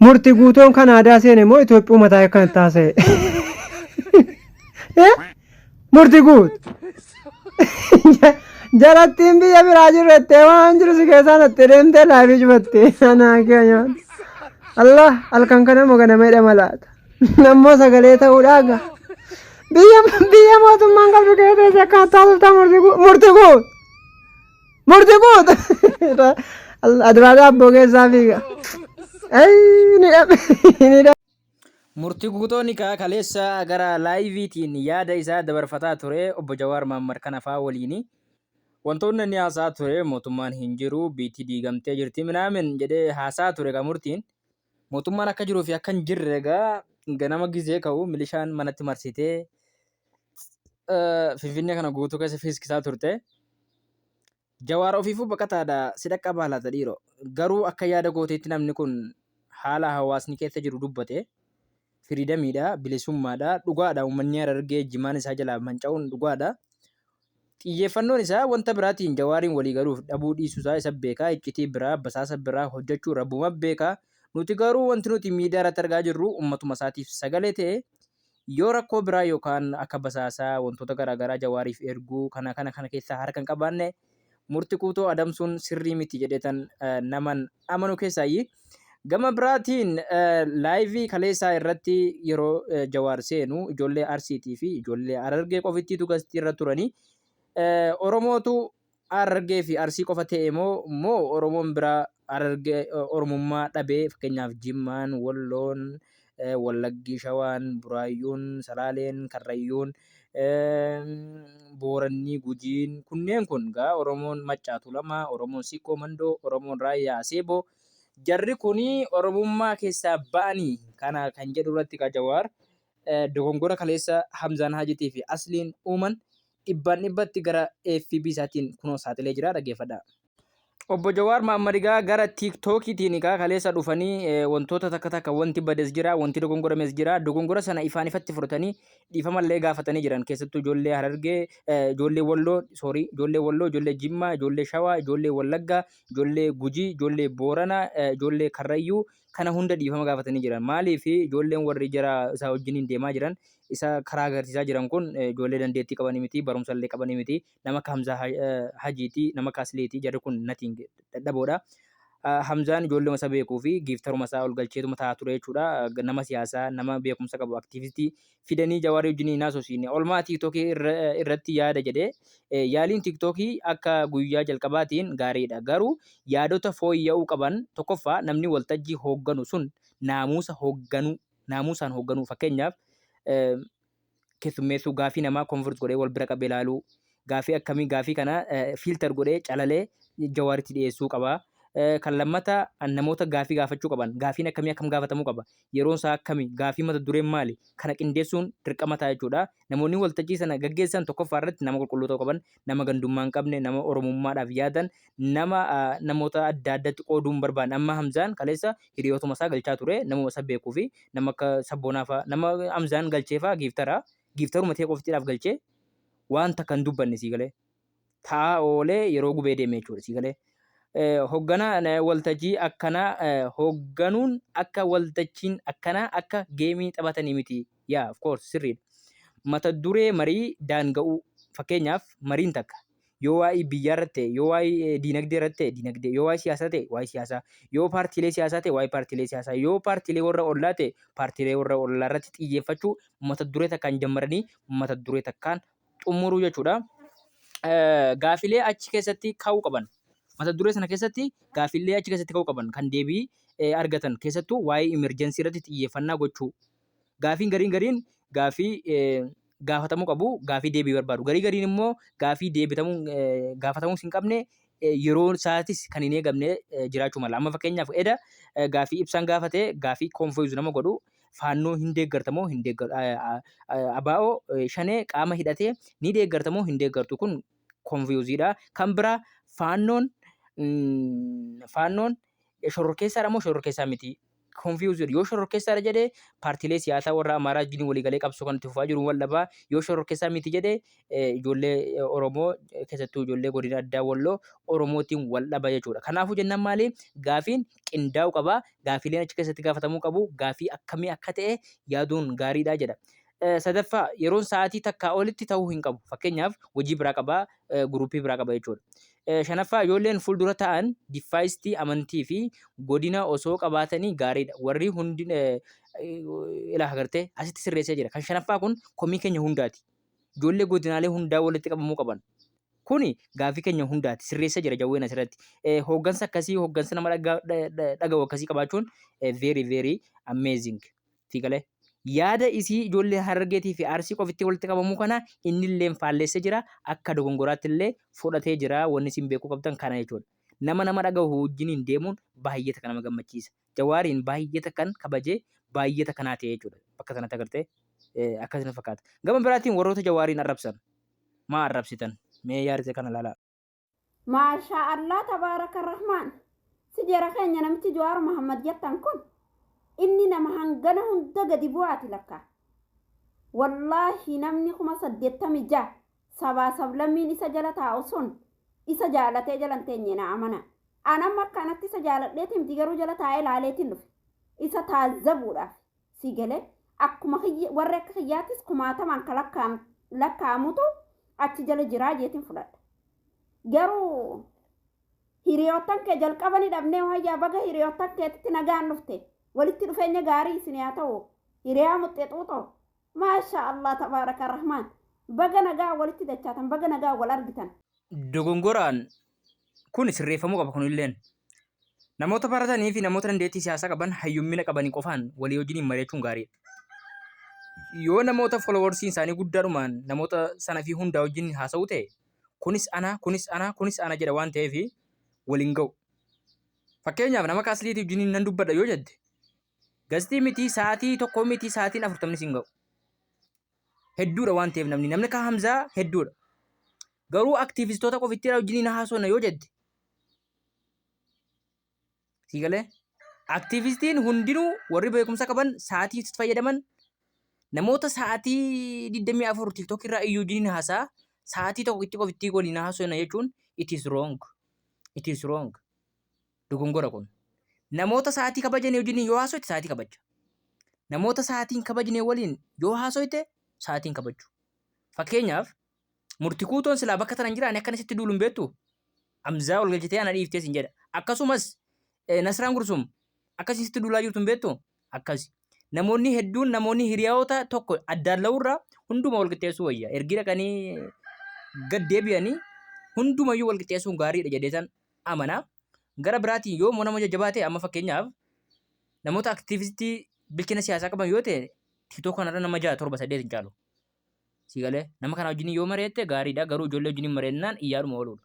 Murti guutuun kan aadaa seene moo Itoophiyaa mataa kan taasise? Murti guut. Jalattiin biyya biraa jirrettee waan jiru si keessaa natti deemtee laafii cufattee anaa keenya. Allah halkan kana moo ganama malaata. Nammoo sagalee ta'uudhaa gaa. Biyya mootummaan qabdu keessatti akka taasifta murti guut. Murti guut. Aduraadhaa abboo keessaa fiiga. Murtii guutoonni kaleessa gara laayiviitiin yaada isaa dabarfataa ture obbo Jawaar Mahaammad kan afaa waliini. Wantoonni inni haasaa ture mootummaan hin jiru biitti diigamtee jirti minaamin jedhee haasaa ture egaa murtiin. Mootummaan akka jiruu fi akka hin jirre egaa ganama gizee ka'u milishaan manatti marsitee Finfinnee kana guutuu keessa fiiskisaa turte. Jawaar ofiifuu baqataadha si dhaqqabaa laata dhiiroo. Garuu akka yaada gooteetti namni kun haala hawaasni keessa jiru dubbate. Firiidamiidha, bilisummaadha, dhugaadha. Uummanni Harargee jimaan isaa jalaa manca'uun dhugaadha. Xiyyeeffannoon isaa wanta biraatiin Jawaariin walii galuuf dhabuu dhiisuusaa isa beekaa. Iccitii biraa, basaasa biraa hojjechuu rabbuma beekaa. Nuti garuu wanti nuti miidiyaa irratti argaa jirru uummatuma isaatiif sagalee ta'e yoo rakkoo biraa yookaan akka basaasaa wantoota garaagaraa Jawaariif erguu kana keessaa harka hin qabaanne murtii guutuu adamsuun sirrii miti jedheetan naman amanu keessaayi. Gama biraatiin laayivii kaleessaa irratti yeroo Jawaar seenu ijoollee Arsiitii fi ijoollee Harargee qofittiitu gastii irra turanii. Oromootu Harargee fi Arsii qofa ta'e moo Oromoon biraa Harargee Oromummaa dhabee fakkeenyaaf Jimmaan, Walloon, Wallaggi, Shawaan, Buraayyuun, Salaaleen, Karrayyuun, Booranni, Gujiin kunneen kun gaa Oromoon Maccaatu lama, Oromoon Siqqoo Mandoo, Oromoon Raayyaa Seeboo. Jarri kuni Oromummaa keessaa ba'anii kana kan jedhu irratti Jawaar dogongora kaleessa Hamzaan Hajiitii fi Asliin uuman dhibbatti gara FB isaatiin kunoo saaxilee jira dhaggeeffadhaa. Obbo Jawaar Mahaammad gara TikTokiitiin kaleessa dhufanii wantoota takka wanti bades jira, wanti dogongorames jira. Dogongora sana ifaan ifatti fudhatanii dhiifamallee gaafatanii jiran. Keessattuu ijoollee Harargee, ijoollee Walloo, ijoollee Jimmaa, ijoollee Shawaa, ijoollee Wallaggaa, ijoollee Gujii, ijoollee Booranaa, ijoollee Karrayyuu kana hunda dhiifama gaafatanii jiran. Maaliif ijoolleen warri jara isaa wajjiniin deemaa jiran isa karaa agarsiisaa jiran kun ijoollee dandeettii qabanii miti, barumsallee qabanii miti. Nama akka Hamzaa Hajiitii, nama akka Asliitii jarri kun natiin dadhaboodha. Hamzaan ijoollee isaa beekuu fi giiftaruma isaa ol galcheetuma taa'aa ture jechuudha. Nama siyaasaa, nama beekumsa qabu, aktiivistii fidanii Jawaarii wajjin naasofsiine. Olmaa TikTokii irratti yaada jedhee yaaliin TikTokii akka guyyaa jalqabaatiin gaariidha. Garuu yaadota fooyya'uu qaban tokkoffaa namni waltajjii hoogganu sun naamusaan hoogganuu fakkeenyaaf keessummeessuu gaafii namaa konfirti godhee wal bira qabee ilaaluu gaafii akkamii gaafii kana fiiltar godhee calalee Jawaaritti dhiyeessuu qaba. Kan lammata namoota gaafii gaafachuu qaban gaafiin akkamii akkam gaafatamuu qaba yeroon isaa akkamii gaafii mata dureen maali kana qindeessuun dirqama ta'a jechuudha. Namoonni waltajjii sana gaggeessan tokkoffaa irratti nama qulqulluu ta'uu qaban, nama gandummaa hin qabne, nama oromummaadhaaf yaadan, namoota adda addatti qooduun barbaadan. Amma Hamzaan kaleessa hiriyootuma isaa galchaa ture nama isa beekuu fi nama akka Sabboonaa fa'aa nama Hamzaan galchee fa'aa giiftaruma ta'e qoftiidhaaf galchee wanta kan dubbanne sii galee taa'aa oolee yeroo gubee deeme jechuudha sii galee. Hoogganaa waltajjii akkanaa hoogganuun akka waltajjiin akkanaa akka geemii taphatanii miti. Yaa of course sirriidha. Mata duree marii daanga'uu fakkeenyaaf mariin takka yoo waa'ee biyyaa irratti ta'e, yoo waa'ee diinagdee irratti ta'e diinagdee, yoo waa'ee siyaasaa ta'e waa'ee siyaasaa, yoo paartiilee siyaasaa ta'e waa'ee paartiilee siyaasaa, yoo paartiilee warra ollaa ta'e paartiilee warra ollaa irratti xiyyeeffachuu mata duree takkaan jammaranii mata duree takkaan xumuruu jechuudha. Gaafilee achi keessatti kaa'uu qaban. Mata duree sana keessatti gaafilee achi keessatti ka'uu qaban kan deebii argatan keessattuu waa'ee imerjensii irratti xiyyeeffannaa gochuu. Gaafiin gariin gaafii gaafatamuu qabu gaafii deebii barbaadu. Gariin immoo gaafii gaafatamuu hin qabne yeroo isaatis kan hin eegamne jiraachuu mala. Amma fakkeenyaaf gaafii ibsaan gaafate gaafii konfooyizu nama godhu faannoo hin deeggartamoo hin deeggartu. Abaa'oo shanee qaama hidhatee ni deeggartamoo hin deeggartu kun konfooyiziidha. Kan biraa faannoon shororkeessaadha moo shororkeessaa miti? confused yoo shororkeessaadha jedhee paartiilee siyaasaa warra Amaaraa wajjin walii galee qabsoo kan itti fufaa jiru wal dhabaa yoo shororkeessaa miti jedhee ijoollee Oromoo keessattuu ijoollee godina addaa Walloo Oromootiin wal dhaba jechuudha. Kanaafuu jennaan maali gaafiin qindaa'u qaba gaafiileen achi keessatti gaafatamuu qabu gaafii akkamii akka ta'e yaaduun gaariidha jedha. Sadaffaa yeroon sa'aatii takkaa olitti ta'uu hin qabu. Fakkeenyaaf hojii biraa qabaa guruupii biraa qaba jechuudha. Shanaffaa ijoolleen fuuldura ta'an diffaayistii amantii fi godina osoo qabaatanii gaariidha. Warri hundi ilaa agartee asitti sirreessee jira. Kan shanaffaa kun komii keenya hundaati. Ijoollee godinaalee hundaa walitti qabamuu qaban. Kuni gaafii keenya hundaati. Sirreessee jira jawween asirratti. Hooggansa akkasii hooggansa nama dhaga'u akkasii qabaachuun very amazing. Fiigalee. Yaada isii ijoollee Harargeetii fi Arsii qofitti walitti qabamuu kana innillee faalleessee jira akka dogongoraatti illee fudhatee jira wanni isin beekuu qabdan kana jechuudha. Nama dhagahu wajjiniin deemuun baay'ee takka nama gammachiisa. Jawaariin baay'ee takkan kabajee baay'ee takkanaa ta'e jechuudha. Bakka kanatti agartee akkasina fakkaata. Gama biraatiin warroota jawaariin arrabsan maa arrabsitan mee yaadite kana ilaalaa. Maashaa Allah tabaaraka rahmaan si jara keenya namichi Jawaar Muhammad jettan kun inni nama hangana hunda gadi bu'aati lakka. Wallaahi namni 86 sabaa sablammiin isa jala taa'u sun isa jaalatee jalan teenye na amana. Anam akkanatti isa jaaladheeti miti garuu jala taa'ee ilaaleetiin dhufe. Isa taazzabuudhaaf si galee akkuma warra akka kiyyaattis kumaatamaan kan lakkaa'amutu achi jala jiraa jeetiin fudhadha. Garuu hiriyoottan kee jalqabanii dhabnee wayyaa baga hiriyoottan keetitti nagaan dhufte. walitti dhufeenya gaarii isin yaa ta'u hiriyaa muxxexuuxoo maasha Allah tabaaraka rahmaan baga nagaa walitti dachaatan baga nagaa wal argitan. Dogongoraan kun sirreeffamuu qaba kunilleen namoota baratanii fi namoota dandeettii siyaasaa qaban hayyummina qabanii qofaan walii wajjin mari'achuun gaariidha. Yoo namoota followersiin isaanii guddaadhumaan namoota sana fi hundaa wajjin haasa'u ta'e kunis ana jedha waan ta'eef waliin ga'u. Fakkeenyaaf nama kaasliitiif wajjin nan dubbadha yoo jette gastii miti sa'aatii tokko miti sa'aatiin 40 sin ga'u. Hedduudha waan ta'eef namni ka Hamzaa hedduudha. Garuu aktiivistoota qofitti wajjin haasofna yoo jette sigalee aktiivistiin hundinuu warri beekumsa qaban sa'aatii fayyadaman namoota sa'aatii 24 TikTok irraa iyyuu wajjin haasaa sa'aatii tokko qofitti waliin haasofna jechuun it is wrong. Dogongora kun namoota sa'aatii kabajanii wajjin yoo haasofte sa'aatii kabaja. Namoota sa'aatiin kabajanii waliin yoo haasofte sa'aatiin kabaju. Fakkeenyaaf murtii kuutoon silaa bakka tanan jiraan akkanasitti duuluun beektu Hamzaa ol galchitee ana dhiiftee sin jedha. Akkasumas Nasraan Gursum akkasitti duulaa jirtuun beektu akkasi. Namoonni hedduun namoonni hiriyoota tokko addaan la'uurraa hunduma wal qixxeessuu wayya. Ergi dhaqanii gad deebi'anii hundumayyuu wal qixxeessuun gaariidha jedheetan amanaa. Gara biraatiin yoo nama jajjabaate amma fakkeenyaaf namoota aktiivistii bilchina siyaasaa qaban yoo ta'e TikTok kanarra nama 6 7 8 hin caalu. Sigalee nama kana wajjin yoo mari'atte gaariidha garuu ijoollee wajjin mari'annaan iyyaadhuma ooluudha.